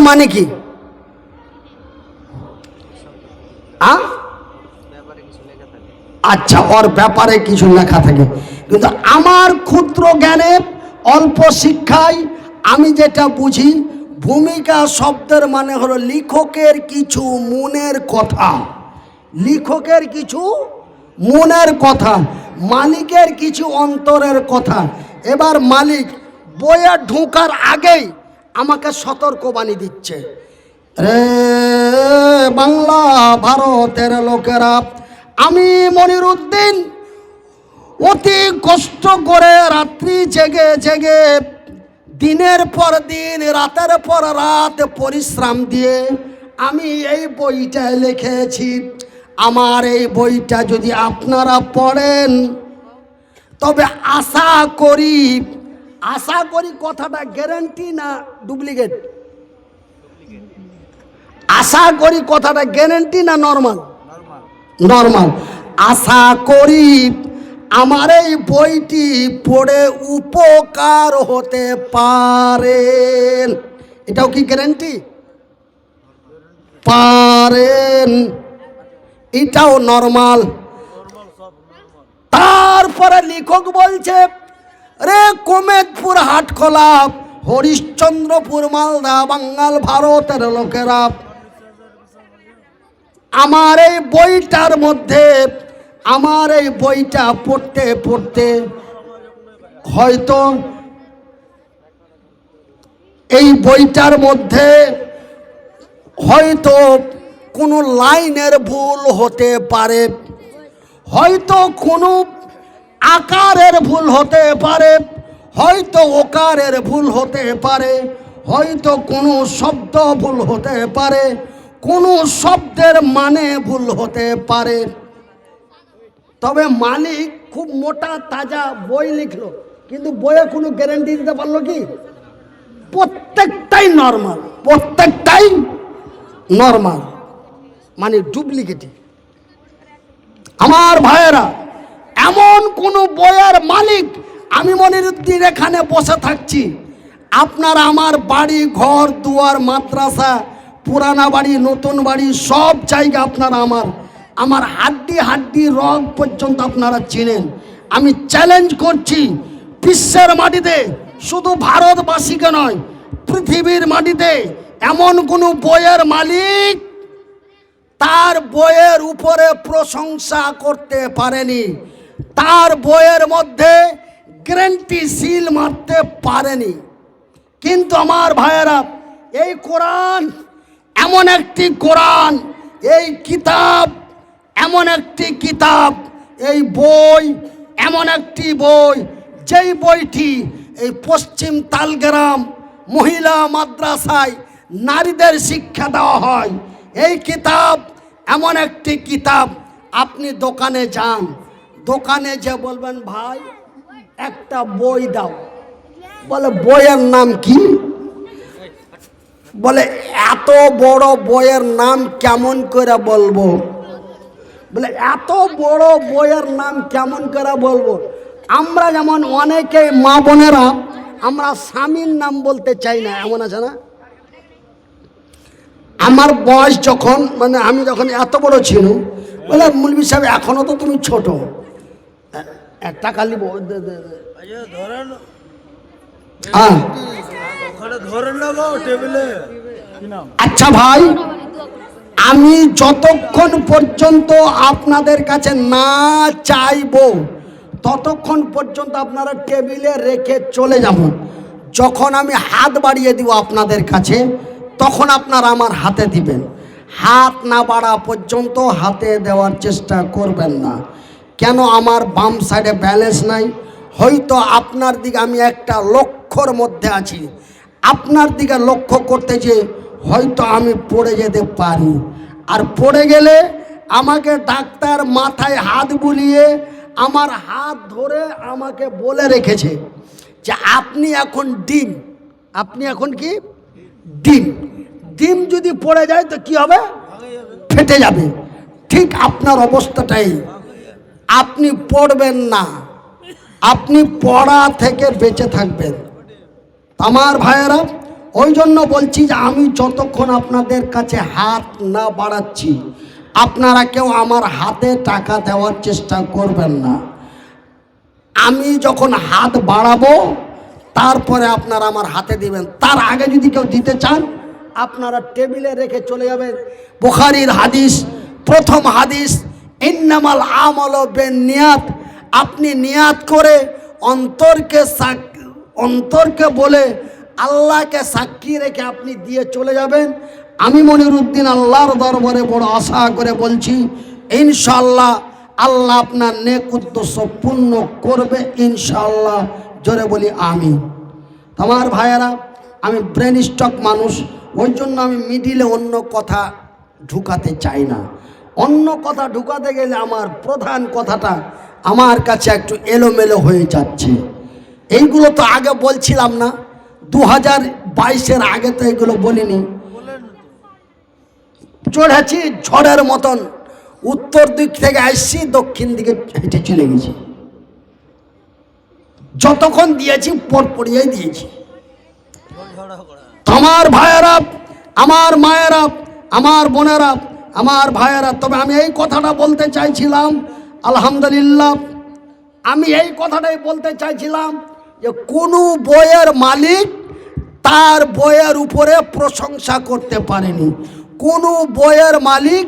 মানে কি? আচ্ছা, ওর ব্যাপারে কিছু লেখা থাকে, কিন্তু আমার ক্ষুদ্র জ্ঞানে অল্প শিক্ষায় আমি যেটা বুঝি, ভূমিকা শব্দের মানে হলো লেখকের কিছু মনের কথা, লেখকের কিছু মনের কথা, মালিকের কিছু অন্তরের কথা। এবার মালিক বইয়ে ঢোকার আগেই আমাকে সতর্কবাণী দিচ্ছে, রে বাংলা ভারতের লোকেরা, আমি মনিরুদ্দিন অতি কষ্ট করে রাত্রি জেগে জেগে দিনের পর দিন রাতের পর রাত পরিশ্রম দিয়ে আমি এই বইটা লিখেছি। আমার এই বইটা যদি আপনারা পড়েন তবে আশা করি কথাটা গ্যারান্টি না ডুপ্লিকেট? আশা করি কথাটা গ্যারান্টি না নরমাল? নরমাল। আশা করি আমার এই বইটি পড়ে উপকার হতে পারেন। এটাও কি গ্যারান্টি? পারেন, এটাও নরমাল। তারপরে লেখক বলছে, রে কোমেদপুর হাটখোলা, হরিশ্চন্দ্রপুর, মালদা, বাঙ্গাল ভারতের লোকেরা, আমার এই বইটার মধ্যে, আমার এই বইটা পড়তে পড়তে হয়তো এই বইটার মধ্যে হয়তো কোনো লাইনের ভুল হতে পারে, হয়তো কোনো আকারের ভুল হতে পারে, হয়তো ওকারের ভুল হতে পারে, হয়তো কোনো শব্দ ভুল হতে পারে, কোনো শব্দের মানে ভুল হতে পারে। তবে মালিক খুব মোটা তাজা বই লিখলো, কিন্তু বইয়ে কোনো গ্যারান্টি দিতে পারলো কি? প্রত্যেকটাই নরমাল, প্রত্যেকটাই নরমাল, মানে ডুপ্লিকেটই। আমার ভাইয়েরা, এমন কোন বইয়ের মালিক, আমি মনিরুদ্দিন এখানে বসে থাকছি, আপনারা আমার বাড়ি ঘর দুয়ার মাদ্রাসা পুরানা বাড়ি নতুন বাড়ি সব জায়গা আপনারা আমার হাড্ডি হাড্ডি রগ পর্যন্ত আপনারা চিনেন। আমি চ্যালেঞ্জ করছি, বিশ্বের মাটিতে, শুধু ভারতবাসীকে নয়, পৃথিবীর মাটিতে এমন কোনো বইয়ের মালিক তার বইয়ের উপরে প্রশংসা করতে পারেনি, তার বইয়ের মধ্যে গ্যারান্টি সিল মারতে পারেনি। কিন্তু আমার ভাইয়েরা, এই কোরআন এমন একটি কোরআন, এই কিতাব এমন একটি কিতাব, এই বই এমন একটি বই, যেই বইটি এই পশ্চিম তালগ্রাম মহিলা মাদ্রাসায় নারীদের শিক্ষা দেওয়া হয়। এই কিতাব এমন একটি কিতাব, আপনি দোকানে যান, দোকানে যে বলবেন ভাই একটা বই দাও, বলে বইয়ের নাম কি? বলে এত বড় বইয়ের নাম কেমন করে বলবো? বলে এত বড় বইয়ের নাম কেমন করে বলবো? আমরা যেমন অনেকে মা বোনেরা আমরা স্বামীর নাম বলতে চাই না, এমন আছে না? আমার বয়স যখন, মানে আমি যখন এত বড় ছিল, বলে মুলবি সাহেব এখনো তো তুমি ছোট, একটা কালি আচ্ছা ভাই, আমি যতক্ষণ পর্যন্ত আপনাদের কাছে না চাইবো ততক্ষণ পর্যন্ত আপনারা টেবিলে রেখে চলে যাব। যখন আমি হাত বাড়িয়ে দিব আপনাদের কাছে, তখন আপনারা আমার হাতে দিবেন। হাত না বাড়া পর্যন্ত হাতে দেওয়ার চেষ্টা করবেন না। কেন? আমার বাম সাইডে ব্যালেন্স নাই, হয়তো আপনার দিকে আমি একটা লক্ষ্যর মধ্যে আছি, আপনার দিকে লক্ষ্য করতে যে হয়তো আমি পড়ে যেতে পারি। আর পড়ে গেলে আমাকে ডাক্তার মাথায় হাত বুলিয়ে আমার হাত ধরে আমাকে বলে রেখেছে যে আপনি এখন ডিম, আপনি এখন কি ডিম, ডিম যদি পড়ে যায় তো কি হবে? ফেটে যাবে। ঠিক আপনার অবস্থাটাই, আপনি পড়বেন না, আপনি পড়া থেকে বেঁচে থাকবেন। আমার ভাইয়েরা, ওই জন্য বলছি যে আমি যতক্ষণ আপনাদের কাছে হাত না বাড়াচ্ছি, আপনারা কেউ আমার হাতে টাকা দেওয়ার চেষ্টা করবেন না। আমি যখন হাত বাড়াবো তারপরে আপনারা আমার হাতে দিবেন। তার আগে যদি কেউ দিতে চান আপনারা টেবিলে রেখে চলে যাবেন। বুখারীর হাদিস, প্রথম হাদিস, ইন্নামাল আমালু বিন্নিয়াত। আপনি নিয়াত করে অন্তরকে বলে আল্লাহকে সাক্ষী রেখে আপনি দিয়ে চলে যাবেন। আমি মনিরুদ্দিন আল্লাহর দরবারে বড় আশা করে বলছি, ইনশাআল্লাহ আল্লাহ আপনার নেক উদ্দেশ্য পূর্ণ করবে ইনশাআল্লাহ। জোরে বলি আমিন। আমার ভাইয়েরা, আমি ব্রেন স্টক মানুষ, ওই জন্য আমি মিডিলে অন্য কথা ঢুকাতে চাই না। অন্য কথা ঢুকাতে গেলে আমার প্রধান কথাটা আমার কাছে একটু এলোমেলো হয়ে যাচ্ছে। এইগুলো তো আগে বলছিলাম না, 2022-এর আগে তো এগুলো বলিনি। চড়েছি ঝড়ের মতন, উত্তর দিক থেকে আসছি দক্ষিণ দিকে হেঁটে চলে গেছি। যতক্ষণ দিয়েছি পরপরিয়াই দিয়েছি। আমার ভাইয়েরা, আমার মায়েরা, আমার বোনেরা, আমার ভাইয়েরা, তবে আমি এই কথাটা বলতে চাইছিলাম, আলহামদুলিল্লাহ আমি এই কথাটাই বলতে চাইছিলাম যে কোনো বইয়ের মালিক তার বইয়ের উপরে প্রশংসা করতে পারেনি। কোনো বইয়ের মালিক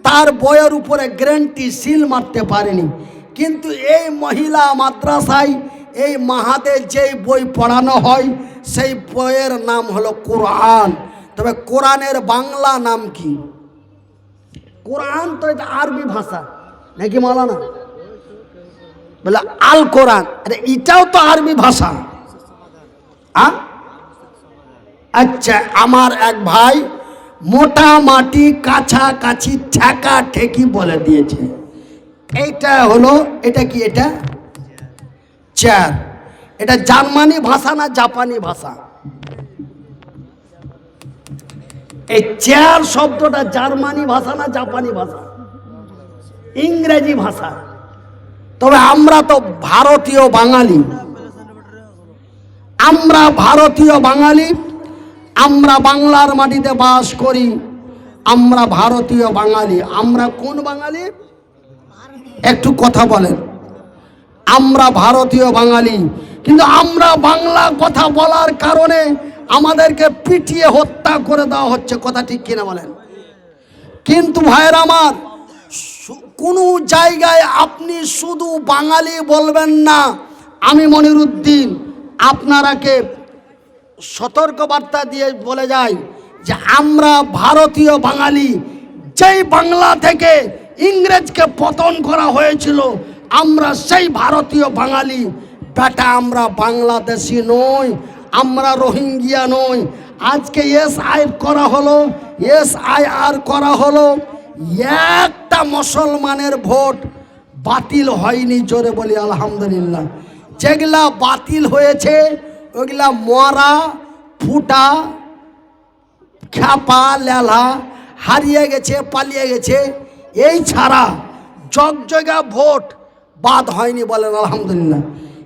তার বইয়ের উপরে গ্যারান্টি সিল মারতে পারেনি। কিন্তু এই মহিলা মাদ্রাসায় এই মাহাদের যেই বই পড়ানো হয় সেই বইয়ের নাম হলো কোরআন। তবে কোরআনের বাংলা নাম কি? কোরআন তো এটা আরবি ভাষা নাকি মাওলানা? বলে আল কোরআন, আরে এটাও তো আরবি ভাষা। আচ্ছা, আমার এক ভাই মোটামুটি কাছাকাছি ঠেকা ঠেকি বলে দিয়েছে। এইটা হলো, এটা কি? এটা চেয়ার। এটা জার্মানি ভাষা না জাপানি ভাষা? এই চেয়ার শব্দটা জার্মানি ভাষা না জাপানি ভাষা? ইংরেজি ভাষা। তবে আমরা তো ভারতীয় বাঙালি, আমরা ভারতীয় বাঙালি, আমরা বাংলার মাটিতে বাস করি, আমরা ভারতীয় বাঙালি। আমরা কোন বাঙালি? একটু কথা বলেন। আমরা ভারতীয় বাঙালি, কিন্তু আমরা বাংলা কথা বলার কারণে আমাদেরকে পিটিয়ে হত্যা করে দেওয়া হচ্ছে। কথা ঠিক কিনা বলেন? কিন্তু ভাইয়ের আমার, কোনো জায়গায় আপনি শুধু বাঙালি বলবেন না। আমি মনিরুদ্দিন আপনারাকে সতর্কবার্তা দিয়ে বলে যাই যে আমরা ভারতীয় বাঙালি। যেই বাংলা থেকে ইংরেজকে পতন করা হয়েছিল আমরা সেই ভারতীয় বাঙালি। বেটা, আমরা বাংলাদেশি নই, আমরা রোহিঙ্গিয়া নই। আজকে SIR করা হলো, SIR করা হলো, একটা মুসলমানের ভোট বাতিল হয়নি। জোরে বলি আলহামদুলিল্লাহ। যেগুলা বাতিল হয়েছে ওইগুলা মরা, ফুটা, খ্যাপা, লেলা, হারিয়ে গেছে, পালিয়ে গেছে। এই ছাড়া জগজগা ভোট বাদ হয়নি, বলেন আলহামদুলিল্লাহ।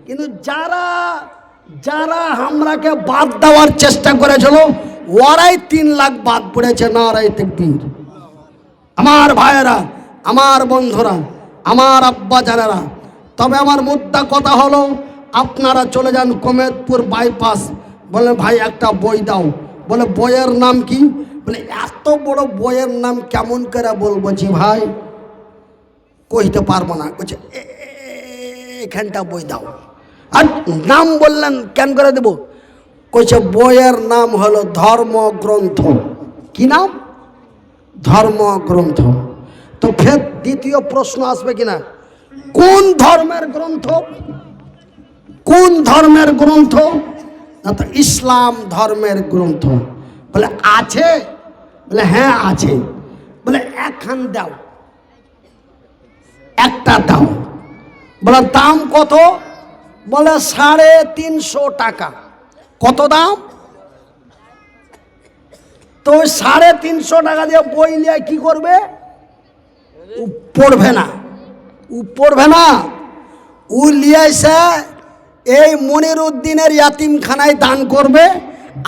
কিন্তু যারা যারা আমরাকে বাদ দেওয়ার চেষ্টা করেছিল ওরাই 3 লাখ বাদ পড়েছে। নারায়ে তাকবীর। আমার ভাইয়েরা, আমার বন্ধুরা, আমার আব্বা জানেরা, তবে আমার মুদ্রা কথা হলো আপনারা চলে যান কমেদপুর বাইপাস। বলে ভাই একটা বই দাও। বলে বইয়ের নাম কি? বলে এত বড় বইয়ের নাম কেমন করে বলবো? জি ভাই কইতে পারবো না। বলছে এখানটা বই দাও। আর নাম বললেন কেন করে দেব? কইছে বইয়ের নাম হলো ধর্মগ্রন্থ। কি নাম? ধর্মগ্রন্থ। তো ফের দ্বিতীয় প্রশ্ন আসবে কিনা, কোন ধর্মের গ্রন্থ? কোন ধর্মের গ্রন্থ? না তো ইসলাম ধর্মের গ্রন্থ। বলে আছে? বলে হ্যাঁ আছে। বলে একখান দাও, একটা দাও। বলে দাম কত? বলে 350 টাকা। কত দাম? তো 350 টাকা দিয়ে বই নিয়ে কি করবে? পড়বে না, পড়বে না। ও লিয়াইছে এই মনিরুদ্দিনের ইয়াতিমখানায় দান করবে,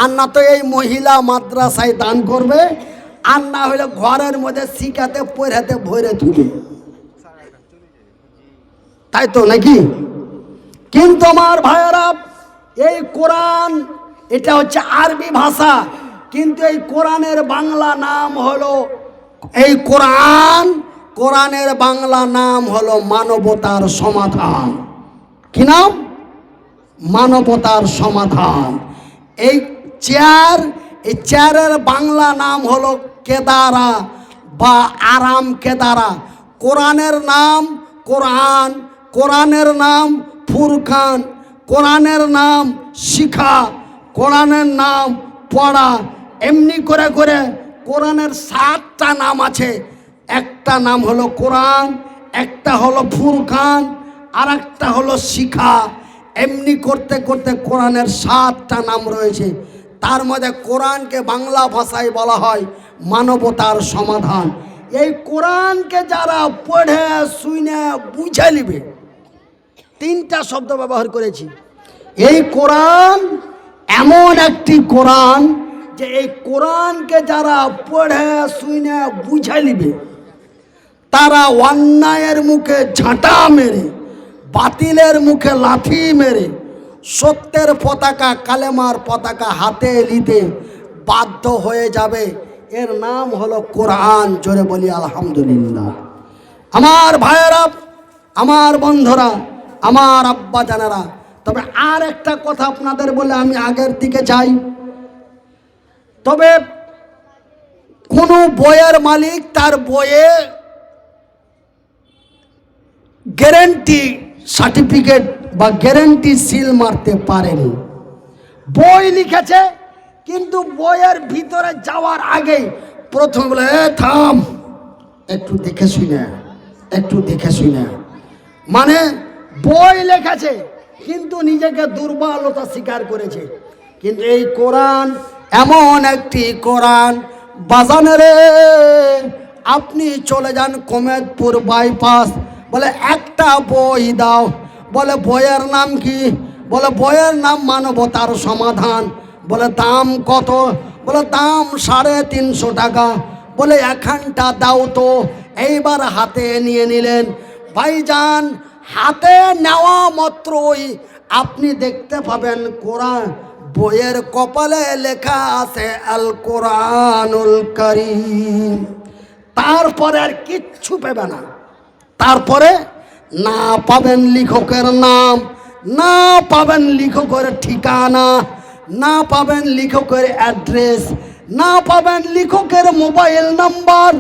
আর না তো এই মহিলা মাদ্রাসায় দান করবে, আর না হলে ঘরের মধ্যে শিখাতে পড়াতে ভরে তুলে, তাই তো নাকি? কিন্তু আমার ভাইয়েরা, এই কোরআন এটা হচ্ছে আরবি ভাষা, কিন্তু এই কোরআনের বাংলা নাম হলো, এই কোরআনের বাংলা নাম হলো মানবতার সমাধান। কি নাম? মানবতার সমাধান। এই চেয়ারের বাংলা নাম হলো কেদারা বা আরাম কেদারা। কোরআনের নাম কোরআন, কোরআনের নাম ফুরকান, কোরআনের নাম শিখা, কোরআনের নাম পড়া। এমনি করে করে কোরআনের 7টা নাম আছে। একটা নাম হলো কোরআন, একটা হলো ফুরকান, আর একটা হলো শিখা। এমনি করতে করতে কোরআনের 7টা নাম রয়েছে। তার মধ্যে কোরআনকে বাংলা ভাষায় বলা হয় মানবতার সমাধান। এই কোরআনকে যারা পড়ে শুনে বুঝে নিবে, 3টা শব্দ ব্যবহার করেছি। এই কোরআন এমন একটি কোরআন যে এই কোরআনকে যারা পড়ে শুনে বুঝে নিবে, তারা অন্যায়ের মুখে ঝাঁটা মেরে, বাতিলের মুখে লাথি মেরে সত্যের পতাকা, কালেমার পতাকা হাতে নিতে বাধ্য হয়ে যাবে। এর নাম হলো কোরআন। জোরে বলি আলহামদুলিল্লাহ। আমার ভাইয়েরা, আমার বন্ধুরা, আমার আব্বা জানারা, তবে আর একটা কথা আপনাদের বলে আমি আগের দিকে যাই। তবে কোনো বইয়ের মালিক তার বইয়ে গ্যারেন্টি সার্টিফিকেট বা গ্যারেন্টি সিল মারতে পারেনি। বই লিখেছে, কিন্তু বইয়ের ভিতরে যাওয়ার আগে প্রথম বলে থাম, একটু দেখে শুনে, একটু দেখে শুনে। মানে বই লেখেছে কিন্তু নিজেকে দুর্বলতা স্বীকার করেছে। কিন্তু এই কোরআন এমন একটি কোরআন, বাজানেরে আপনি চলে যান কমেদপুর বাইপাস, বলে একটা বই দাও, বলে বইয়ের নাম কি? বলে বইয়ের নাম মানবতার সমাধান। বলে দাম কত? বলে দাম 350 টাকা। বলে এখানটা দাও তো। এইবার হাতে নিয়ে নিলেন। ভাইজান, হাতে নেওয়া মাত্রই আপনি দেখতে পাবেন কোরআন বইয়ের কপালে লেখা আছে আল কোরআনুল কারীম। তারপরে আর কিচ্ছু পাবে না। তারপরে না পাবেন লেখকের নাম, না পাবেন লেখকের ঠিকানা, না পাবেন লেখকের অ্যাড্রেস, না পাবেন লেখকের মোবাইল নাম্বার,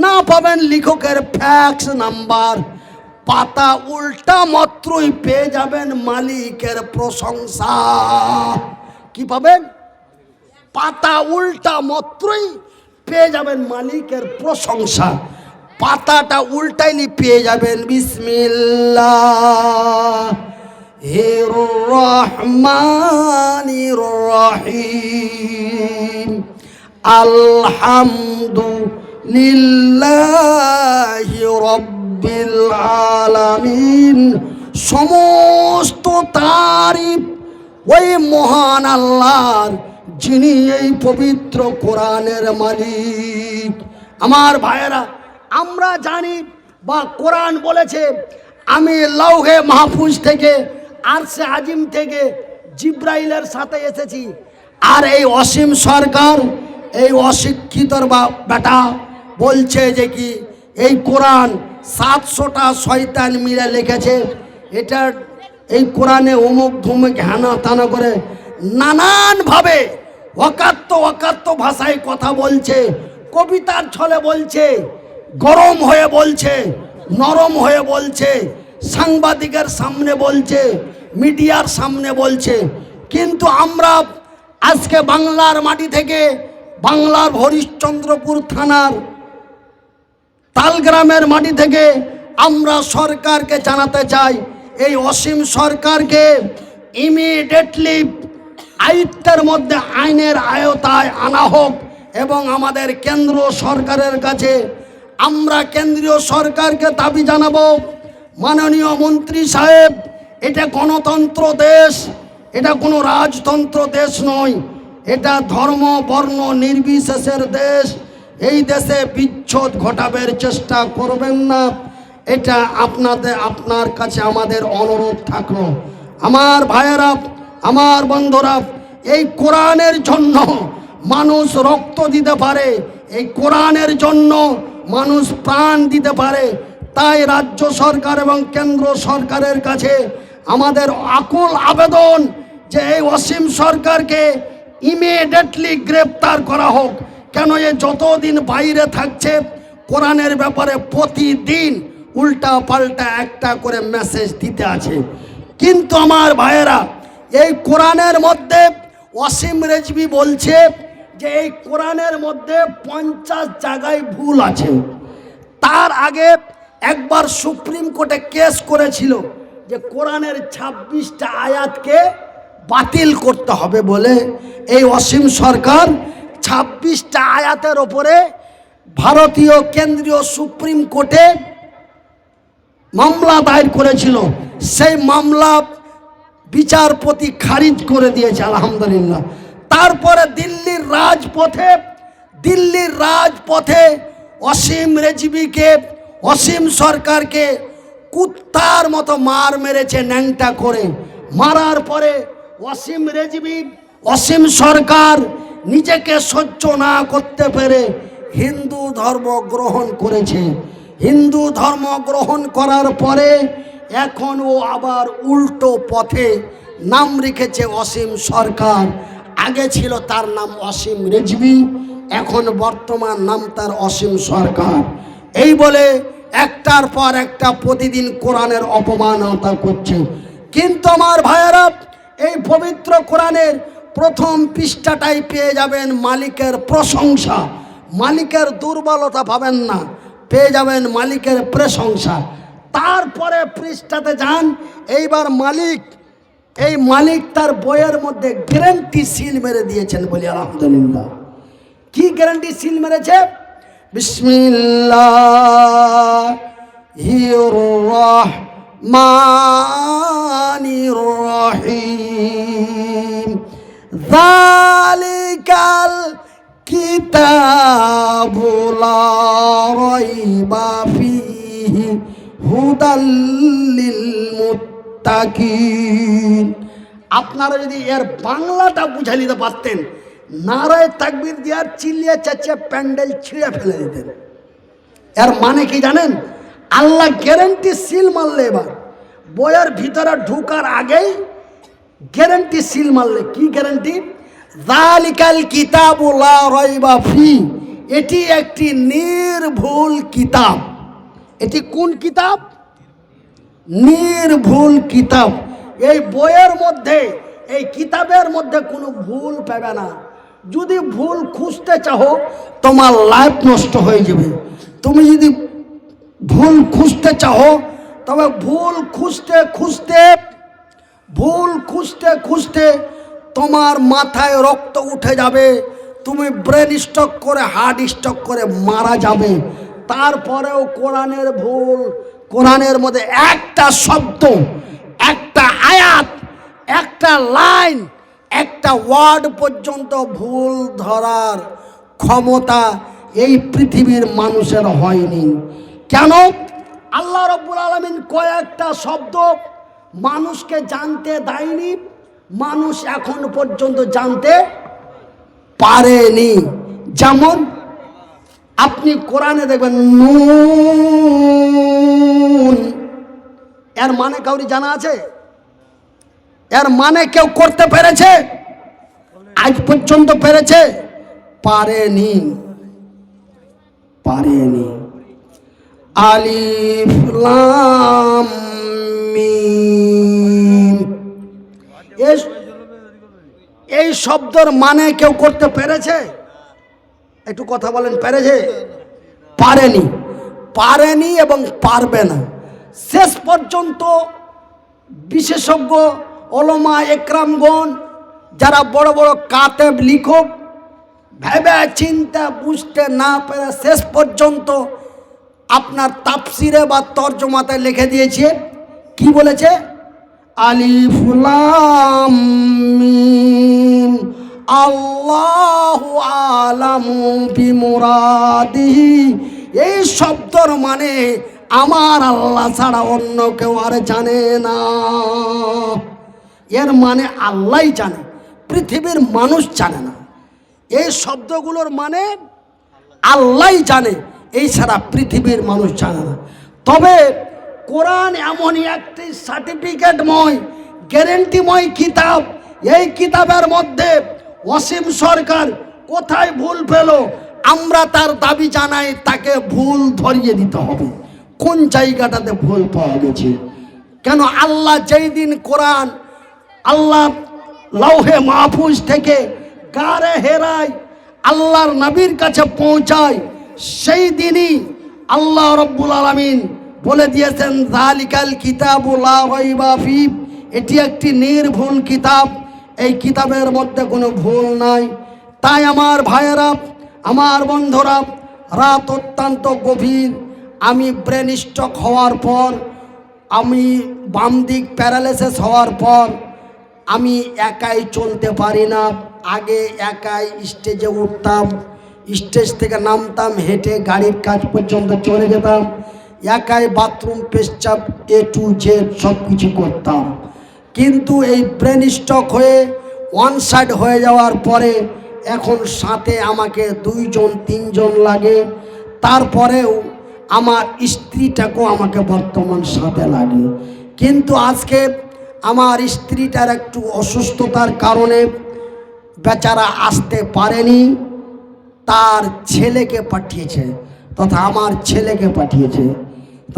না পাবেন লেখকের ফ্যাক্স নাম্বার। পাতা উল্টা মাত্রই পেয়ে যাবেন মালিকের প্রশংসা। কি পাবেন? পাতা উল্টা মাত্রই পেয়ে যাবেন মালিকের প্রশংসা। পাতাটা উল্টাইলে পেয়ে যাবেন বিসমিল্লাহির রহমানির রহিম, আলহামদুলিল্লাহি রাব্বিল আলামিন। সমস্ত তারিফ ওই মহান আল্লাহর, যিনি এই পবিত্র কোরআনের মালিক। আমার ভাইয়েরা, আমরা জানি বা কোরআন বলেছে, আমি লৌহে মাহফুজ থেকে, আরশে আজিম থেকে জিব্রাইলের সাথে এসেছি। আর এই অসীম সরকার, এই অশিক্ষিতর বেটা বলছে যে কি এই কোরআন 700টা শয়তান মিলে লিখেছে। এটা এই কোরআনে অমুক ধুমুক হেনা তানা করে নানানভাবে অকাত্য ভাষায় কথা বলছে, কবিতার ছলে বলছে, গরম হয়ে বলছে, নরম হয়ে বলছে, সাংবাদিকের সামনে বলছে, মিডিয়ার সামনে বলছে। কিন্তু আমরা আজকে বাংলার মাটি থেকে, বাংলার হরিশ্চন্দ্রপুর থানার তালগ্রামের মাটি থেকে আমরা সরকারকে জানাতে চাই, এই অসীম সরকারকে ইমিডিয়েটলি আয়ত্তের মধ্যে, আইনের আয়তায় আনা হোক। এবং আমাদের কেন্দ্র সরকারের কাছে আমরা কেন্দ্রীয় সরকারকে দাবি জানাবো, মাননীয় মন্ত্রী সাহেব, এটা গণতন্ত্র দেশ, এটা কোনো রাজতন্ত্র দেশ নয়। এটা ধর্ম বর্ণ নির্বিশেষের দেশ। এই দেশে বিচ্ছেদ ঘটাবার চেষ্টা করবেন না। এটা আপনার কাছে আমাদের অনুরোধ থাকলো। আমার ভাইয়েরা, আমার বন্ধুরা, এই কোরআনের জন্য মানুষ রক্ত দিতে পারে, এই কোরআনের জন্য মানুষ প্রাণ দিতে পারে। তাই রাজ্য সরকার এবং কেন্দ্র সরকারের কাছে আমাদের আকুল আবেদন যে এই অসীম সরকারকে ইমিডিয়েটলি গ্রেপ্তার করা হোক। কেন এ যতদিন বাইরে থাকছে কোরআনের ব্যাপারে প্রতিদিন উল্টা পাল্টা একটা করে মেসেজ দিতে আছে। কিন্তু আমার ভাইয়েরা, এই কোরআনের মধ্যে অসীম রেজভী বলছে যে এই কোরআনের মধ্যে 50 জায়গায় ভুল আছে। তার আগে একবার সুপ্রিম কোর্টে কেস করেছিল যে কোরআনের 26টা আয়াতকে বাতিল করতে হবে বলে। এই অসীম সরকার 26টা আয়াতের ওপরে ভারতীয় কেন্দ্রীয় সুপ্রিম কোর্টে মামলা দায়ের করেছিল। সেই মামলা বিচারপতি খারিজ করে দিয়েছে, আলহামদুলিল্লাহ। তারপরে দিল্লির রাজপথে অসীম রেজভীকে, অসীম সরকারকে কুত্তার মতো মার মেরেছে ন্যাংটা করে। মারার পরে অসীম রেজভী, অসীম সরকার নিজেকে সহ্য না করতে পেরে হিন্দু ধর্ম গ্রহণ করেছে। হিন্দু ধর্ম গ্রহণ করার পরে এখন ও আবার উল্টো পথে নাম রেখেছে অসীম সরকার। আগে ছিল তার নাম অসীম রেজভী, এখন বর্তমান নাম তার অসীম সরকার। এই বলে একটার পর একটা প্রতিদিন কোরআনের অপমাননা করছে। কিন্তু আমার ভাইয়েরা, এই পবিত্র কোরআনের প্রথম পৃষ্ঠাটাই পেয়ে যাবেন মালিকের প্রশংসা। মালিকের দুর্বলতা পাবেন না, পেয়ে যাবেন মালিকের প্রশংসা। তারপরে পৃষ্ঠাতে যান, এইবার মালিক তার বইয়ের মধ্যে গ্যারান্টি সিল মেরে দিয়েছেন, বলি আলহামদুলিল্লাহ। কি গ্যারান্টি সিল মেরেছে? বিসমিল্লাহির রহমানির রহিম। যালিকাল কিতাবু লা রাইবা ফীহি হুদাল লিল মুত্তাকিন। আপনারা যদি এর বাংলাটা বুঝে নিতে পারতেন, নারায়ে তাকবীর দিয়ে চিল্লিয়ে চেঁচিয়ে প্যান্ডেল ছিঁড়ে ফেলে দিতেন। এর মানে কি জানেন? আল্লাহ গ্যারান্টি সিল মারলে, এবার বইয়ের ভিতরে ঢুকার আগেই গ্যারান্টি সিল মারলে। কি গ্যারান্টি? যালিকাল কিতাবু লা রাইবা ফি, এটি একটি নির্ভুল কিতাব। এটি কোন কিতাব? নির্ভুল কিতাব। এই বইয়ের মধ্যে, এই কিতাবের মধ্যে কোনো ভুল পাবে না। যদি ভুল খুঁজতে চাও তোমার লাইফ নষ্ট হয়ে যাবে। তুমি যদি ভুল খুঁজতে চাও, তবে ভুল খুঁজতে খুঁজতে তোমার মাথায় রক্ত উঠে যাবে, তুমি ব্রেন স্ট্রোক করে, হার্ট স্ট্রোক করে মারা যাবে। তারপরেও কোরআনের ভুল, কোরআনের মধ্যে একটা শব্দ, একটা আয়াত, একটা লাইন, একটা ওয়ার্ড পর্যন্ত ভুল ধরার ক্ষমতা এই পৃথিবীর মানুষের হয়নি। কেন? আল্লাহ রাব্বুল আলামিন কয়েকটা শব্দ মানুষকে জানতে দেয়নি, মানুষ এখন পর্যন্ত জানতে পারেনি। যেমন আপনি কোরআনে দেখবেন নুন, এর মানে কাউরি জানা আছে? এর মানে কেউ করতে পেরেছে? আজ পর্যন্ত পেরেছে? পারেনি। আলিফ লাম মিম, এই শব্দের মানে কেউ করতে পেরেছে? একটু কথা বলেন, পেরেছে? পারেনি এবং পারবে না। শেষ পর্যন্ত বিশেষজ্ঞ ওলামা একরামগণ, যারা বড় বড় কাতেব লিখক, ভেবে চিন্তা বুঝতে না পেরে শেষ পর্যন্ত আপনার তাফসিরে বা তরজমাতে লিখে দিয়েছে। কি বলেছে? আলিফ লাম মিম আল্লাহু আলামু বিমুরাদিহি, এই শব্দর মানে আমার আল্লাহ ছাড়া অন্য কেউ আর জানে না। এর মানে আল্লাহই জানে, পৃথিবীর মানুষ জানে না। এই শব্দগুলোর মানে আল্লাহই জানে, এই ছাড়া পৃথিবীর মানুষ জানে না। তবে কোরআন এমনই একটি সার্টিফিকেটময়, গ্যারেন্টিময় কিতাব। এই কিতাবের মধ্যে অসীম সরকার কোথায় ভুল পেল, আমরা তার দাবি জানাই, তাকে ভুল ধরিয়ে দিতে হবে কোন জায়গাটাতে ভুল পাওয়া গেছে। কেন আল্লাহ যেই দিন কোরআন আল্লাহ লৌহে মাহফুজ থেকে গারে হেরায় আল্লাহর নবীর কাছে পৌঁছায়, সেই দিনই আল্লাহ রব্বুল আলামিন বলে দিয়েছেন যালিকাল কিতাবু লা রাইবা ফি, এটি একটি নির্ভুল কিতাব, এই কিতাবের মধ্যে কোনো ভুল নাই। তাই আমার ভাইয়েরা, আমার বন্ধুরা, রাত অত্যন্ত গভীর। আমি ব্রেন স্ট্রোক হওয়ার পর, আমি বাম দিক প্যারালাইসিস হওয়ার পর আমি একাই চলতে পারি না। আগে একাই স্টেজে উঠতাম, স্টেজ থেকে নামতাম, হেঁটে গাড়ির কাজ পর্যন্ত চলে যেতাম, একাই বাথরুম পেশাব A to Z সব কিছু করতাম। কিন্তু এই ব্রেন স্ট্রোক হয়ে ওয়ান সাইড হয়ে যাওয়ার পরে এখন সাথে আমাকে 2 জন 3 জন লাগে। তারপরেও আমার স্ত্রীটাকেও আমাকে বর্তমান সাথে লাগে। কিন্তু আজকে আমার স্ত্রীটার একটু অসুস্থতার কারণে বেচারা আসতে পারেনি, তার ছেলেকে পাঠিয়েছে, তথা আমার ছেলেকে পাঠিয়েছে।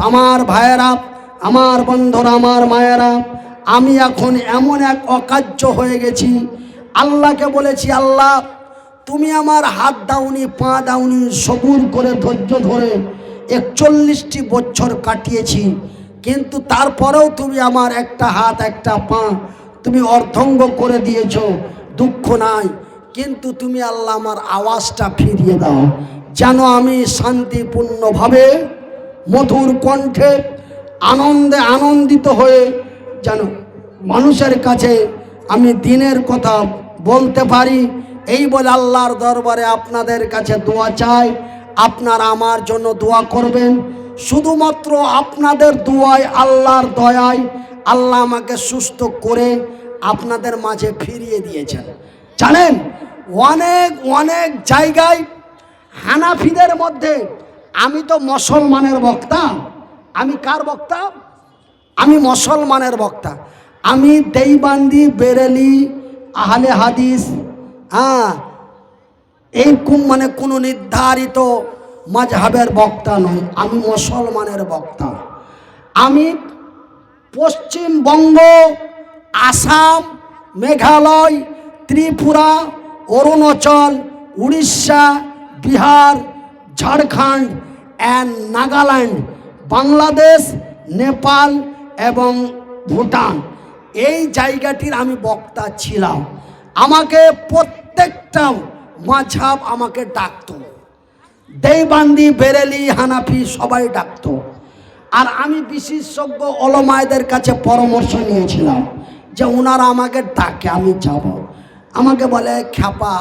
আমার ভাইয়েরা, আমার বন্ধুরা, আমার মায়েরা, আমি এখন এমন এক অকার্য হয়ে গেছি। আল্লাহকে বলেছি, আল্লাহ তুমি আমার হাত দাওনি, পা দাওনি, সবুর করে ধৈর্য ধরে 41টি বছর কাটিয়েছি, কিন্তু তারপরেও তুমি আমার একটা হাত একটা পা তুমি অর্ধঙ্গ করে দিয়েছ। দুঃখ নাই, কিন্তু তুমি আল্লাহ আমার আওয়াজটা ফিরিয়ে দাও, যেন আমি শান্তিপূর্ণভাবে মধুর কণ্ঠে আনন্দে আনন্দিত হয়ে যেন মানুষের কাছে আমি দিনের কথা বলতে পারি। এই বলে আল্লাহর দরবারে আপনাদের কাছে দোয়া চাই। আপনারা আমার জন্য দোয়া করবেন। শুধুমাত্র আপনাদের দোয়ায়, আল্লাহর দয়ায় আল্লাহ আমাকে সুস্থ করে আপনাদের মাঝে ফিরিয়ে দিয়েছেন। জানেন, অনেক অনেক জায়গায় হানাফিদের মধ্যে, আমি তো মুসলমানের বক্তা। আমি কার বক্তা? আমি মুসলমানের বক্তা। আমি দেওবন্দি, বেরেলি, আহলে হাদিস, এইরকম মানে কোনো নির্ধারিত মাযহাবের বক্তা নয়, আমি মুসলমানের বক্তা। আমি পশ্চিমবঙ্গ, আসাম, মেঘালয়, ত্রিপুরা, অরুণাচল, উড়িষ্যা, বিহার, ঝাড়খণ্ড অ্যান্ড নাগাল্যান্ড, বাংলাদেশ, নেপাল এবং ভুটান, এই জায়গাটির আমি বক্তা ছিলাম। আমাকে প্রত্যেকটা মাযহাব আমাকে ডাকতো, দেওবন্দি, বেরেলি, হানাফি সবাই ডাকতো। আর আমি বিশেষজ্ঞ ওলামাদের কাছে পরামর্শ নিয়েছিলাম যে ওনারা আমাকে ডাকে, আমি যাব। আমাকে বলে, খ্যাপা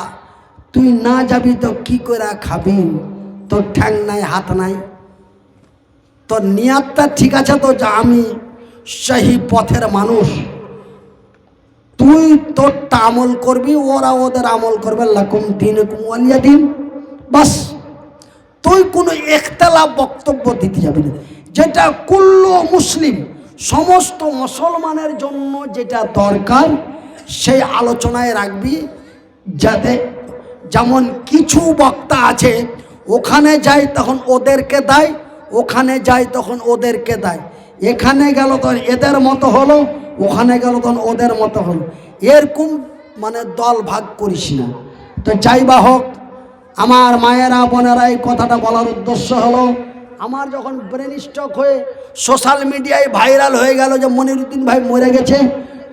তুই না যাবি তো কি করে খাবি, তোর ঠ্যাং নাই, হাত নাই, তোর নিয়াতটা ঠিক আছে তো, যা আমি সেই পথের মানুষ, তুই তোরটা আমল করবি, ওরা ওদের আমল করবে, লাকুম দীনুকুম ওয়ালিয়া দিন। বাস, তুই কোনো একতলাফ বক্তব্য দিতে যাবি না। যেটা কুল্লু মুসলিম, সমস্ত মুসলমানের জন্য যেটা দরকার সেই আলোচনায় রাখবি। যাতে যেমন কিছু বক্তা আছে, ওখানে যায় তখন ওদেরকে দেয়, ওখানে যায় তখন ওদেরকে দেয়, এখানে গেল তখন এদের মতো হলো, ওখানে গেল তখন ওদের মতো হলো, এরকম মানে দল ভাগ করিস না। তো যাই বা হোক, আমার মায়েরা, বোনেরা, এই কথাটা বলার উদ্দেশ্য হলো, আমার যখন ব্রেন স্ট্রোক হয়ে সোশ্যাল মিডিয়ায় ভাইরাল হয়ে গেল যে মনিরুদ্দিন ভাই মরে গেছে,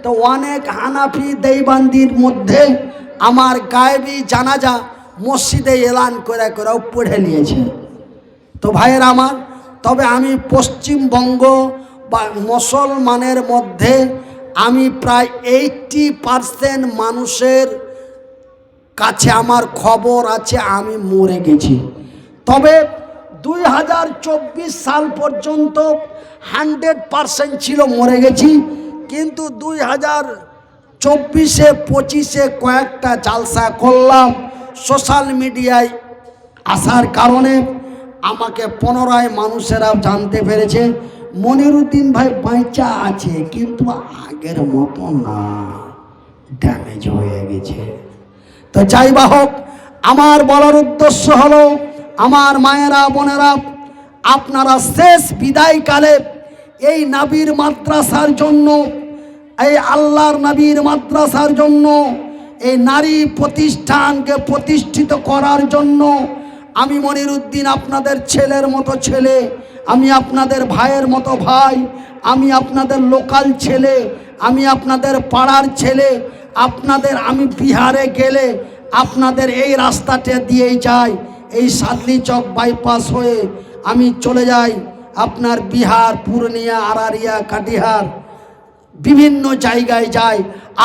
তো অনেক হানাফি দেওবন্দির মধ্যে আমার গায়েবী জানাজা মসজিদে এলান করে করেও পড়ে নিয়েছে। তো ভাইয়েরা আমার, তবে আমি পশ্চিমবঙ্গ বা মুসলমানের মধ্যে আমি প্রায় 80% মানুষের কাছে আমার খবর আছে আমি মরে গেছি। তবে 2024 সাল পর্যন্ত 100% ছিল মরে গেছি, কিন্তু 2024-25 কয়েকটা জালসা করলাম, সোশ্যাল মিডিয়ায় আসার কারণে আমাকে পুনরায় মানুষেরা জানতে পেরেছে মনিরুদ্দিন ভাই বাঁচা আছে, কিন্তু আগের মতো না, ড্যামেজ হয়ে গেছে। তো যাই বা হোক, আমার বলার উদ্দেশ্য হলো, আমার মায়েরা বোনেরা, আপনারা শেষ বিদায়কালে এই নবীর মাদ্রাসার জন্য, এই আল্লাহর নবীর মাদ্রাসার জন্য, এই নারী প্রতিষ্ঠানকে প্রতিষ্ঠিত করার জন্য আমি মনিরুদ্দিন আপনাদের ছেলের মতো ছেলে, আমি আপনাদের ভাইয়ের মতো ভাই, আমি আপনাদের লোকাল ছেলে, আমি আপনাদের পাড়ার ছেলে, আপনাদের আমি বিহারে গেলে আপনাদের এই রাস্তাটা দিয়েই যাই, এই সাদলি চক বাইপাস হয়ে আমি চলে যাই আপনার বিহার, পূর্ণিয়া, আরারিয়া, কাটিহার, বিভিন্ন জায়গায় যাই।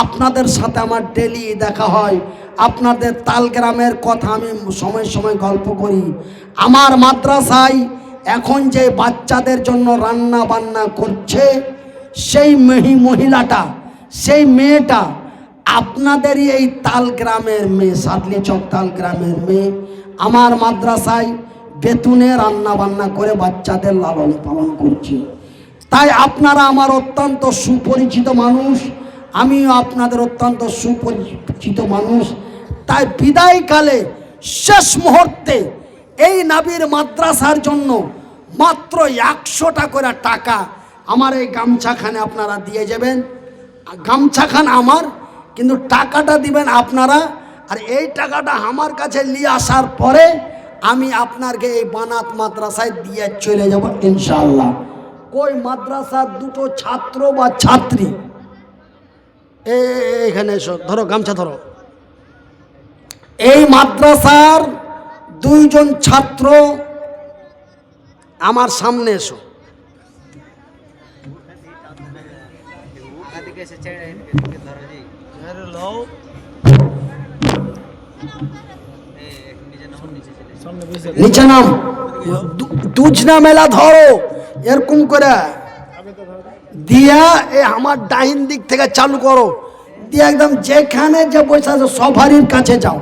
আপনাদের সাথে আমার ডেলি দেখা হয়। আপনাদের তালগ্রামের কথা আমি সময় সময় গল্প করি। আমার মাদ্রাসায় এখন যে বাচ্চাদের জন্য রান্না বান্না করছে, সেই মহিলাটা, সেই মেয়েটা আপনাদেরই এই তালগ্রামের মেয়ে, সাদলি চক তালগ্রামের মেয়ে। আমার মাদ্রাসায় বেতনে রান্না বান্না করে বাচ্চাদের লালন পালন করছে। তাই আপনারা আমার অত্যন্ত সুপরিচিত মানুষ, আমিও আপনাদের অত্যন্ত সুপরিচিত মানুষ। তাই বিদায়কালে শেষ মুহূর্তে এই নবীর মাদ্রাসার জন্য মাত্র 100টা করে টাকা আমার এই গামছাখানে আপনারা দিয়ে যাবেন। গামছাখান আমার, কিন্তু টাকাটা দিবেন আপনারা। আর এই টাকাটা আমার কাছে নিয়ে আসার পরে আমি আপনাকে এই বানাত মাদ্রাসায় দিয়ে চলে যাব ইনশাআল্লাহ। কই মাদ্রাসার দুটো ছাত্র বা ছাত্রী, এখানে এসো, ধরো গামছা ধরো। এই মাদ্রাসার 2 জন ছাত্র আমার সামনে এসো। নিচে নাম, দুজনা মেলা ধরো এরকম করে দিয়া, আমার ডাইন দিক থেকে চালু করো, দিয়ে একদম যেখানে যে বসে আছে সবারই কাছে যাও।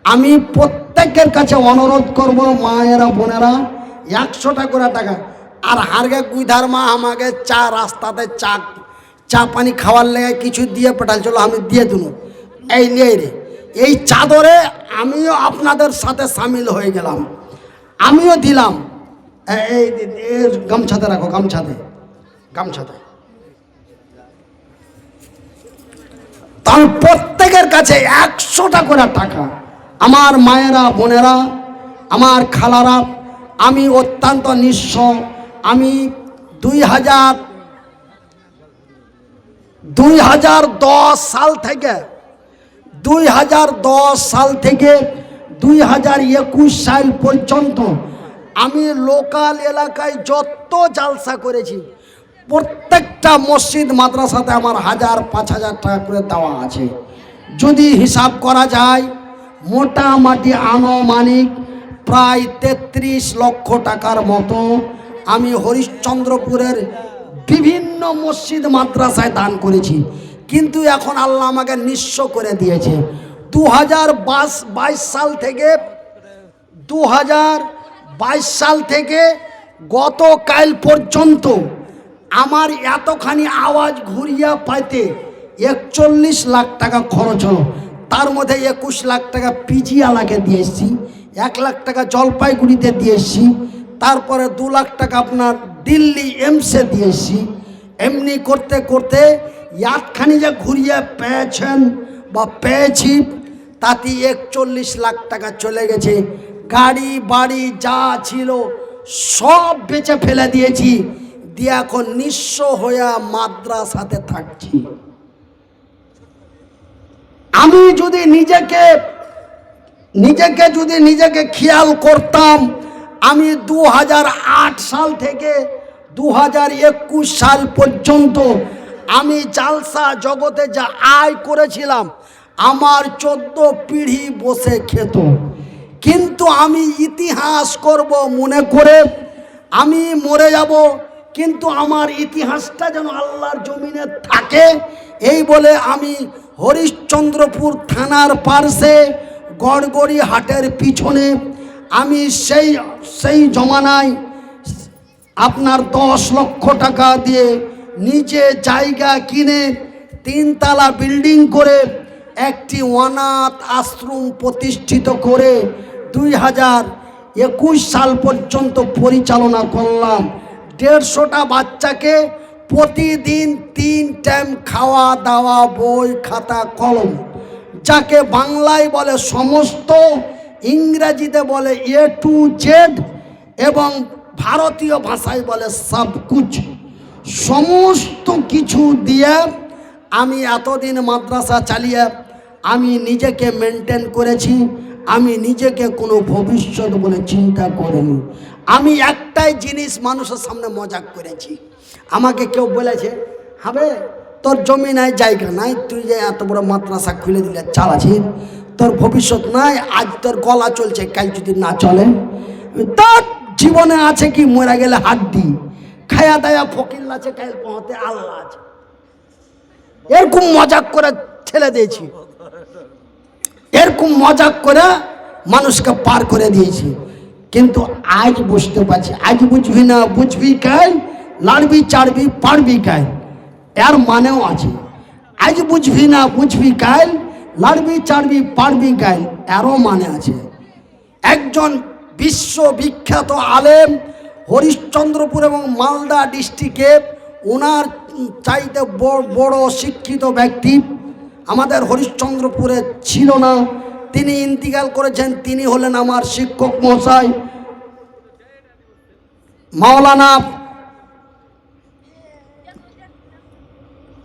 আমি প্রত্যেকের কাছে অনুরোধ করব, মায়েরা বোনেরা, 100টা করে টাকা। আর হারগে গুইধার মা আমাকে চা, রাস্তাতে চা পানি খাওয়ার লেগে কিছু দিয়ে পেটাল, চলো আমি দিয়ে দিন। এই নিয়ে রে, এই চাদরে আমিও আপনাদের সাথে সামিল হয়ে গেলাম, আমিও দিলাম। এই গামছাতে রাখো, গামছাতে। আমি প্রত্যেকের কাছে 100টা করে টাকা। আমার মায়েরা বোনেরা, আমার খালারা, আমি অত্যন্ত নিঃস্ব। আমি 2010 সাল থেকে 2021 সাল পর্যন্ত আমি লোকাল এলাকায় যত জালসা করেছি, প্রত্যেকটা মসজিদ মাদ্রাসাতে আমার 1000-5000 টাকা করে দেওয়া আছে। যদি হিসাব করা যায়, মোটামুটি আনুমানিক প্রায় 33 লক্ষ টাকার মতো আমি হরিশ্চন্দ্রপুরের বিভিন্ন মসজিদ মাদ্রাসায় দান করেছি। কিন্তু এখন আল্লাহ আমাকে নিঃস্ব করে দিয়েছে। 2022 সাল থেকে গতকাল পর্যন্ত আমার এতখানি আওয়াজ ঘুরিয়া পাইতে 41 লাখ টাকা খরচ হলো। তার মধ্যে 21 লাখ টাকা পিজিআলাকে দিয়ে এসেছি, 1 লাখ টাকা জলপাইগুড়িতে দিয়ে এসেছি, তারপরে 2 লাখ টাকা আপনার দিল্লি এমসে দিয়ে এসেছি। এমনি করতে করতে ইয়াতখানি যে ঘুরিয়ে পেয়েছেন বা পেয়েছি, তাতে 41 লাখ টাকা চলে গেছে। গাড়ি বাড়ি যা ছিল সব বেচে ফেলে দিয়েছি, দিয়ে এখন নিঃস্ব হয়ে মাদ্রাসাতে থাকছি। আমি যদি নিজেকে খেয়াল করতাম, আমি 2008 সাল থেকে 2021 সাল পর্যন্ত আমি জালসা জগতে যা আয় করেছিলাম, আমার 14 পিঢ়ি বসে খেত, কিন্তু আমি ইতিহাস করব মনে করে আমি মরে যাব, কিন্তু আমার ইতিহাসটা যেন আল্লাহর জমিনে থাকে, এই বলে আমি হরিশ্চন্দ্রপুর থানার পার্শ্বে গড়গড়ি হাটের পিছনে আমি সেই জমানায় আপনার 10 লক্ষ টাকা দিয়ে নিচে জায়গা কিনে 3 তলা বিল্ডিং করে একটি অনাথ আশ্রম প্রতিষ্ঠিত করে 2021 সাল পর্যন্ত পরিচালনা করলাম। 150টা বাচ্চাকে প্রতিদিন 3 টাইম খাওয়া দাওয়া, বই খাতা কলম, যাকে বাংলায় বলে সমস্ত, ইংরেজিতে বলে A to Z এবং ভারতীয় ভাষায় বলে সবকুছ, সমস্ত কিছু দিয়ে আমি এতদিন মাদ্রাসা চালিয়ে আমি নিজেকে মেনটেন করেছি। আমি নিজেকে কোনো ভবিষ্যৎ বলে চিন্তা করিনি। আমি একটাই জিনিস মানুষের সামনে মজাক করেছি। আমাকে কেউ বলেছে, হবে তোর জমি নাই, জায়গা নাই, তুই যে এত বড় মাদ্রাসা খুলে দিলে চালাছিস, তোর ভবিষ্যৎ নাই, আজ তোর গলা চলছে, কাল যদি না চলে তোর জীবনে আছে কি, মরে গেলে হাড্ডি, খায়া দায়া ফকির আছে, কাল পৌঁছতে আল্লাহ আছে। এরকম মজাক করে ছেড়ে দিয়েছি, এরকম মজাক করে মানুষকে পার করে দিয়েছি। কিন্তু আজ বুঝতে পারছি, আজ বুঝবি না বুঝবি কাল, লাড়বি চাড়বি পারবি কাল, এর মানেও আছে। আজ বুঝবি না বুঝবি কাল, লাড়বি চাড়বি পারবি কাল, এরও মানে আছে। একজন বিশ্ববিখ্যাত আলেম, হরিশ্চন্দ্রপুর এবং মালদা ডিস্ট্রিক্টে, ওনার চাইতে বড় শিক্ষিত ব্যক্তি আমাদের হরিশ্চন্দ্রপুরে ছিল না, তিনি ইন্তিকাল করেছেন। তিনি হলেন আমার শিক্ষক মহাশয় মাওলানা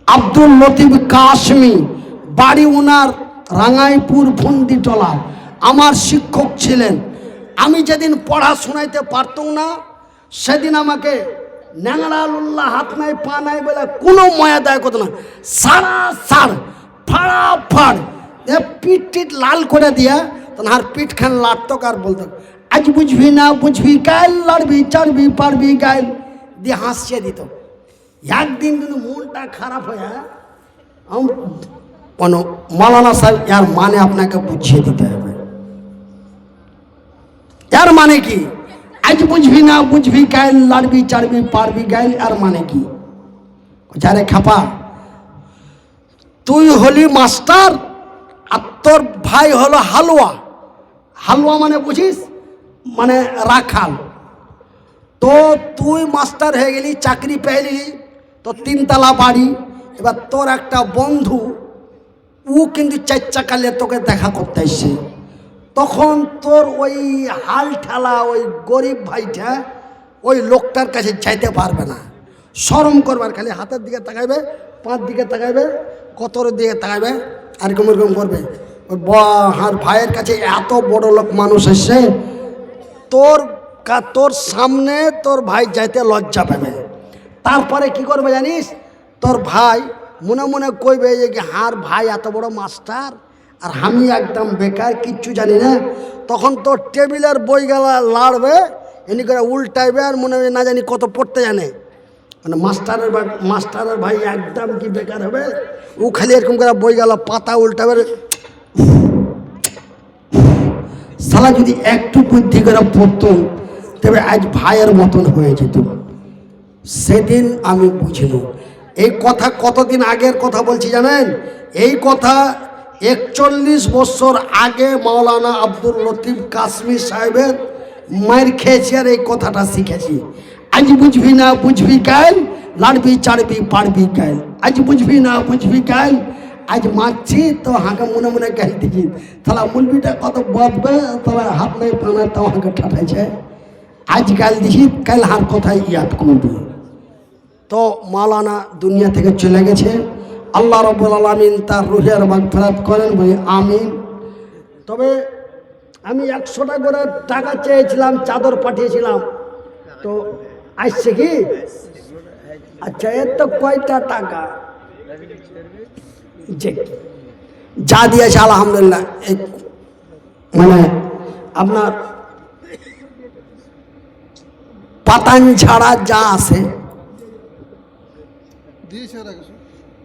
আব্দুল লতিফ কাশমি, বাড়ি ওনার রাঙ্গাইপুর ফন্দিতলা, আমার শিক্ষক ছিলেন। আমি যেদিন পড়া শোনাইতে পারতাম না, সেদিন আমাকে ন্যাংরালুল্লাহ হাত নাই পা নাই বলে কোনো ময়া দায় করতো না, সারা সার ফাড়াফাড় পিঠ টিট লাল করে দিয়া তখন আর পিঠ খান লাড়তো আর বলতো, আজ বুঝবি না বুঝবি কাল, লড়বি চড়বি পারবি গাইল, দিয়ে হাসিয়ে দিত। একদিন কিন্তু মনটা খারাপ হয়ে মৌলানা সাহেব, এর মানে আপনাকে বুঝিয়ে দিতে হবে। এর মানে কি? আজ বুঝবি না বুঝবি কাল, লড়বি চড়বি পারবি গাইল, এর মানে কি? যারে খাপা, তুই হলি মাস্টার আর তোর ভাই হলো হালুয়া। হালুয়া মানে বুঝিস, মানে রাখাল। তো তুই মাস্টার হয়ে গেলি, চাকরি পেলি, তোর 3 তলা বাড়ি। এবার তোর একটা বন্ধু, ও কিন্তু 4 চাকা নিয়ে তোকে দেখা করতে আসছে। তখন তোর ওই হাল ঠেলা ওই গরিব ভাইটা ওই লোকটার কাছে যাইতে পারবে না, শরম করবার, খালি হাতের দিকে তাকাইবে, পাঁচ দিকে তাকাইবে, কতর দিকে তাকাইবে, আর এরকম এরকম করবে। ওই হার ভাইয়ের কাছে এত বড় লোক মানুষ এসছে, তোর সামনে তোর ভাই যাইতে লজ্জা পাবে। তারপরে কি করবে জানিস? তোর ভাই মনে মনে কইবে যে হার ভাই এত বড় মাস্টার আর আমি একদম বেকার, কিচ্ছু জানি না। তখন তোর টেবিলের বইগুলা লাড়বে, এমনি করে উল্টাইবে, আর মনে হয় না জানি কত পড়তে জানে। মানে মাস্টারের ভাই একদম কি বেকার হবে, ও খালি এরকম করে বইগুলা পাতা উল্টাবে। সালা যদি একটু বুদ্ধি করে পড়তো, তবে আজ ভাইয়ের মতন হয়ে যেত। সেদিন আমি বুঝিল। এই কথা কতদিন আগের কথা বলছি জানেন? এই কথা 41 বছর আগে মাওলানা আব্দুল লতিফ কাশমি সাহেবের মায়ের খেয়েছি, আর এই কথাটা শিখেছি। আজ বুঝবি না বুঝবি কাল, লাড়বি চাড়বি পারবি কাল। আজ বুঝবি না বুঝবি কাল, আজ মারছি তো হাঁকে মনে মনে গাল দিচ্ছি, তাহলে মুলবিটা কত বদবে, তাহলে হাত নাই পানা তাও হাঁকে ঠাঠাইছে। আজ গাল দিছি, কাল হার কথায় ইয়াদ করবি। তো মাওলানা দুনিয়া থেকে চলে গেছে। আল্লাহ রাব্বুল আলামিন তার রুহের মাগফিরাত করেন, বলি আমিন। তবে আমি 100টা করে টাকা চেয়েছিলাম, চাদর পাঠিয়েছিলাম, তো আসছে কি? আচ্ছা, এর তো কয়টা টাকা? যে যা দিয়েছে আলহামদুলিল্লাহ, মানে আপনার পাতান ছাড়া যা আছে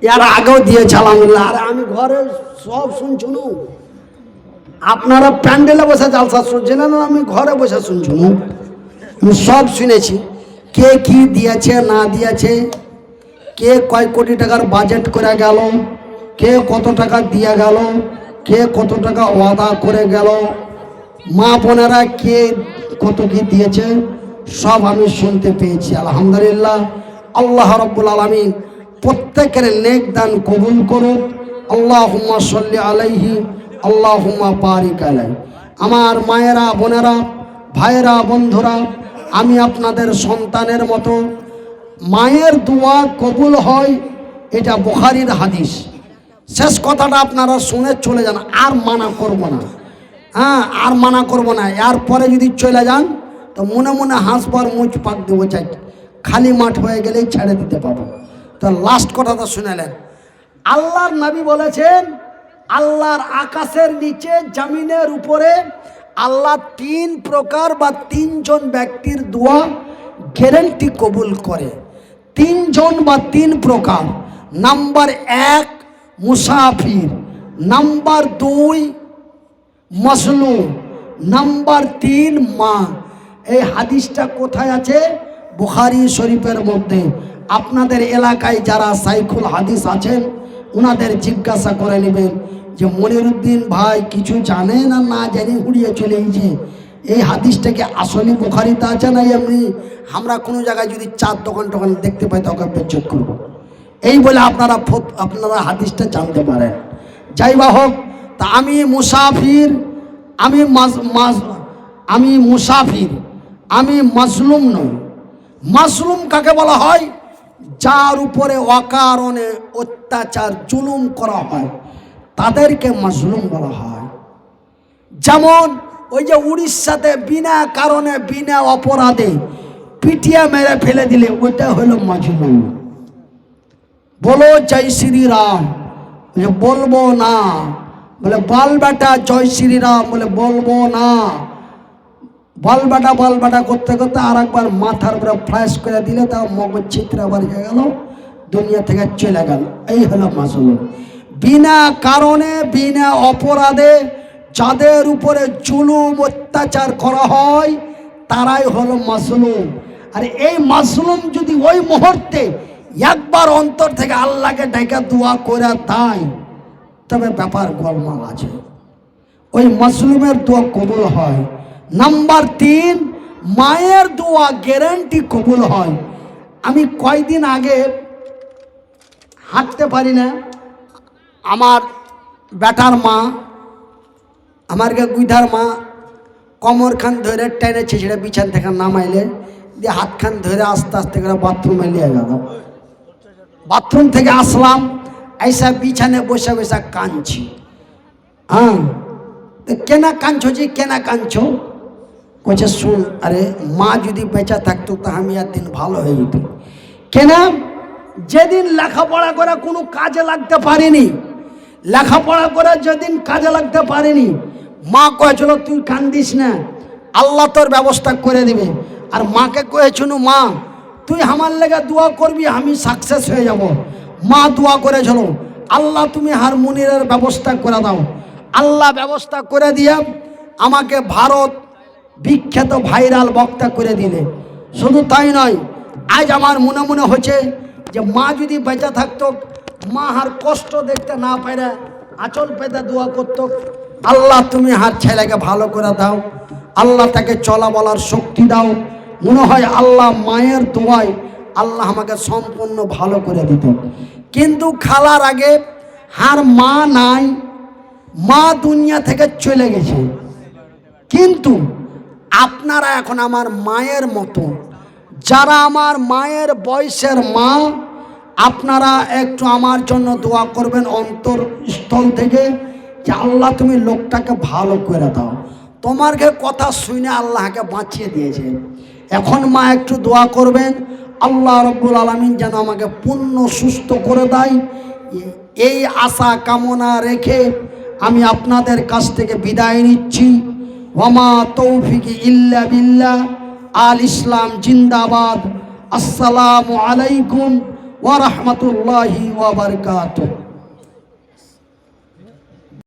এর আগেও দিয়েছে আলহামদুলিল্লাহ। আর আমি ঘরে সব শুনছুন, আপনারা প্যান্ডেলে বসে জালসা শুনছিলেন, আমি ঘরে বসে শুনছুন, আমি সব শুনেছি কে কি দিয়েছে না দিয়েছে, কে কয় কোটি টাকার বাজেট করে গেল, কে কত টাকা দিয়ে গেল, কে কত টাকা ওয়াদা করে গেল, মা বোনেরা কে কত কি দিয়েছে, সব আমি শুনতে পেয়েছি আলহামদুলিল্লাহ। আল্লাহ রাব্বুল আলামিন প্রত্যেকের নেক দান কবুল করুক। আল্লাহুম্মা সাল্লি আলাইহি আল্লাহুম্মা বারিক আলাইহি। আমার মায়েরা বোনেরা ভাইয়েরা বন্ধুরা, আমি আপনাদের সন্তানের মতো, মায়ের দোয়া কবুল হয় এটা বুখারীর হাদিস। শেষ কথাটা আপনারা শুনে চলে যান, আর মানা করব না, হ্যাঁ আর মানা করব না। এরপরে যদি চলে যান তো মনে মনে হাসবার মুখ পাক দেবো, চাই খালি মাঠ হয়ে গেলেই ছেড়ে দিতে পাবো। তো লাস্ট কথাটা শুনেলেন, আল্লাহর নবী বলেছেন আল্লাহর আকাশের নিচে জমিনের উপরে আল্লাহ তিন প্রকার বা তিনজন ব্যক্তির দোয়া গ্যারান্টি কবুল করে। তিনজন বা তিন প্রকার, নাম্বার 1 মুসাফির, নাম্বার 2 মজলুম, নাম্বার 3 মা। এই হাদিসটা কোথায় আছে? বুখারী শরীফের মধ্যে। আপনাদের এলাকায় যারা সাইখুল হাদিস আছেন ওনাদের জিজ্ঞাসা করে নেবেন যে মনিরুদ্দিন ভাই কিছু জানে না, না জানি উড়িয়ে চলে গেছে, এই হাদিসটা কি আসলে বুখারীতে আছে না এমনি আমরা কোনো জায়গায় যদি চার দোকান টোকান দেখতে পাই তখন বেজ্জত করবো, এই বলে আপনারা হাদিসটা জানতে পারেন। যাই বা হোক, তা আমি মুসাফির, আমি মুসাফির, আমি মাজলুম নই। মাজলুম কাকে বলা হয়? যার উপরে অকারণে অত্যাচার জুলুম করা হয় তাদেরকে মাজলুম বলা হয়। যেমন ওই যে উড়িষ্যাতে বিনা কারণে বিনা অপরাধে পিটিয়ে মেরে ফেলে দিলে ওইটা হলো মাজলুম। বলো জয় শ্রীরাম, বলবো না, বলে বল বেটা জয় শ্রীরাম, বলে বলবো না, বল বেটা করতে করতে আর একবার মাথার উপরে ফ্ল্যাশ করে দিলে তা মগজ চিত্র আবার হয়ে গেল, দুনিয়া থেকে চলে গেল। এই হলো মাজলুম। বিনা কারণে বিনা অপরাধে যাদের উপরে জুলুম অত্যাচার করা হয় তারাই হলো মাজলুম। আর এই মাজলুম যদি ওই মুহূর্তে একবার অন্তর থেকে আল্লাহকে ডাইকা দোয়া করে দেয় তবে ব্যাপার গোলমাল আছে, ওই মাজলুমের দোয়া কবুল হয়। নাম্বার 3 মায়ের দোয়া গ্যারান্টি কবুল হয়। আমি কয়দিন আগে হাঁটতে পারি না, আমার বেটার মা, আমার গুইধার মা কমর খান ধরে টেনে ছেঁচড়ে বিছান থেকে নামাইলে দিয়ে হাত খান ধরে আস্তে আস্তে করে বাথরুমে নিয়ে গেল। বাথরুম থেকে আসলাম, ऐसा বিছানে বসে বসে কাঁদছি। হ্যাঁ, কেনা কাঁদছো যে কেনা কাঁদছো? কইছে শুন, আরে মা যদি বেঁচে থাকতো তা আমি একদিন ভালো হয়ে যেত। কেন? যেদিন লেখাপড়া করে কোনো কাজে লাগতে পারিনি, লেখাপড়া করে যেদিন কাজে লাগতে পারিনি, মা কয়েছিল তুই কান্দিস না, আল্লাহ তোর ব্যবস্থা করে দিবে। আর মাকে কয়েছিল মা তুই আমার লেগে দোয়া করবি, আমি সাকসেস হয়ে যাব। মা দোয়া করেছিল আল্লাহ তুমি হারমোনিয়ামের ব্যবস্থা করে দাও। আল্লাহ ব্যবস্থা করে দিয়ে আমাকে ভারত বিখ্যাত ভাইরাল বক্তা করে দিলে। শুধু তাই নয়, আজ আমার মনে মনে হচ্ছে যে মা যদি বেঁচে থাকতো, মা হার কষ্ট দেখতে না পারে আঁচল পেতে দোয়া করতো, আল্লাহ তুমি হার ছেলেকে ভালো করে দাও, আল্লাহ তাকে চলা বলার শক্তি দাও। মনে হয় আল্লাহ মায়ের দোয়ায় আল্লাহ আমাকে সম্পূর্ণ ভালো করে দিত। কিন্তু খালার আগে হার মা নাই, মা দুনিয়া থেকে চলে গেছে। কিন্তু আপনারা এখন আমার মায়ের মতো, যারা আমার মায়ের বয়সের মা, আপনারা একটু আমার জন্য দোয়া করবেন অন্তরস্থল থেকে যে আল্লাহ তুমি লোকটাকে ভালো করে দাও। তোমারকে কথা শুনে আল্লাহকে বাঁচিয়ে দিয়েছে। এখন মা একটু দোয়া করবেন আল্লাহ রব্বুল আলামিন যেন আমাকে পূর্ণ সুস্থ করে দেয়। এই আশা কামনা রেখে আমি আপনাদের কাছ থেকে বিদায় নিচ্ছি। ওয়ামা তৌফিক ইল্লা বিল্লাহ। আল ইসলাম জিন্দাবাদ। আসসালামু আলাইকুম ওয়া রাহমাতুল্লাহি ওয়া বারাকাতুহু।